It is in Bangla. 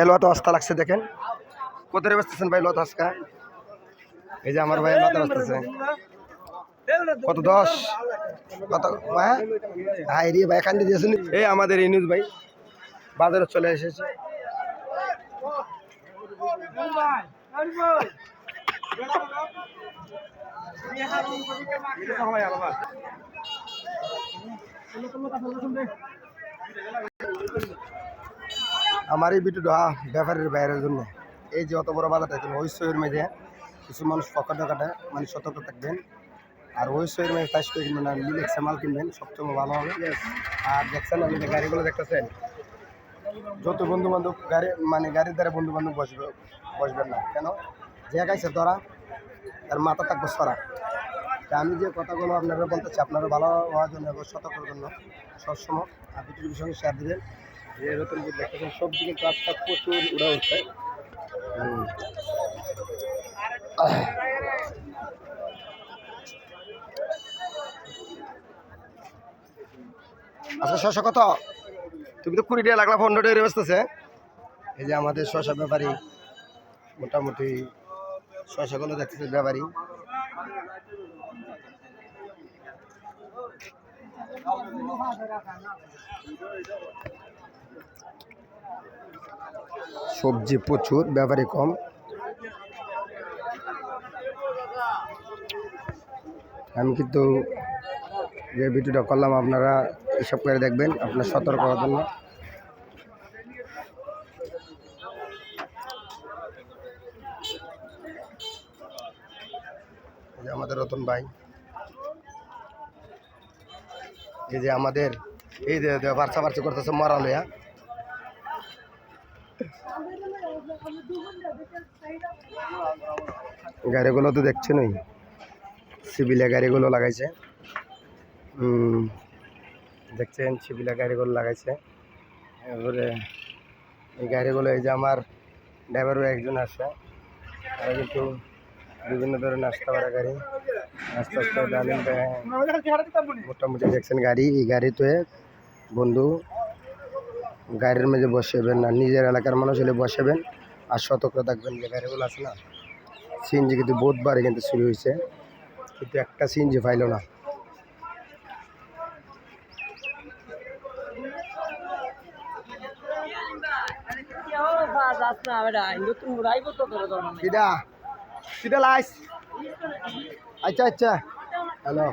লত অবস্থা লাগছে দেখেন কোথায় বসতেছেন ভাই লত আজকা এই যে আমার ভাই লত বসতেছে কত 10 কত ভাই রে ভাই কান্দি দিয়েছেন এই আমাদের ইনুজ ভাই বাজারে চলে এসেছে আমার এই ভিডিওটা ব্যাপারের বাইরের জন্য এই যে অত বড় বাজারটা ওই শহরের মেঝে কিছু মানুষ পকেট কাটে মানে সতর্ক থাকবেন আর ওই শহরের মেঝে চাষ করে কিনবেন আর লিলেক্সে মাল কিনবেন সবচেয়ে ভালো হবে আর দেখছেন আপনি যে গাড়িগুলো দেখতেছেন যত বন্ধু বান্ধব গাড়ি মানে গাড়ির দ্বারা বন্ধু বান্ধব বসবেন না কেন যে খাইছে তোরা তার মাথা থাকবো সরা তা আমি যে কথাগুলো আপনারা বলতে চাই আপনারা ভালো হওয়ার জন্য এবং সতর্কের জন্য সবসময় ভিডিওর সঙ্গে শেয়ার দেবেন যে নতুন দেখতেছেন সবজি কিন্তু আজকাল প্রচুর উড়া উঠছে আচ্ছা শশা কত তুমি তো 20 টাকা লাগলা 15 টাকা বেচতেছে এই যে আমাদের শশা ব্যাপারী মোটামুটি শশাগুলো দেখতেছে ব্যাপারী সবজি প্রচুর ব্যাপারী কম আমি কিন্তু যে ভিডিওটা করলাম আপনারা এসব করে দেখবেন আপনার সতর্ক হওয়ার জন্য আমাদের রতন ভাই এই যে আমাদের এই যে বাচ্চা বাচ্চা করতেছে মরা লইয়া গাড়িগুলো তো দেখছেন ওই সিভিলে গাড়িগুলো লাগাইছে দেখছেন সিভিলে গাড়িগুলো লাগাইছে এবারে এই গাড়িগুলো এই যে আমার ড্রাইভারও একজন আসে আর কিন্তু বিভিন্ন ধরনের আসতে পারে গাড়ি আস্তে আস্তে জানেন মোটামুটি দেখছেন গাড়ি এই গাড়িতে বন্ধু গাড়ির মধ্যে বসেবেন না নিজের এলাকার মানুষ হলে বসেবেন আর সতর্ক থাকবেন যে গাড়িগুলো আছে না সিএনজি কিন্তু বহুতবারে কিন্তু শুরু হয়েছে কিন্তু একটা সিএনজি পাইল না আচ্ছা আচ্ছা হ্যালো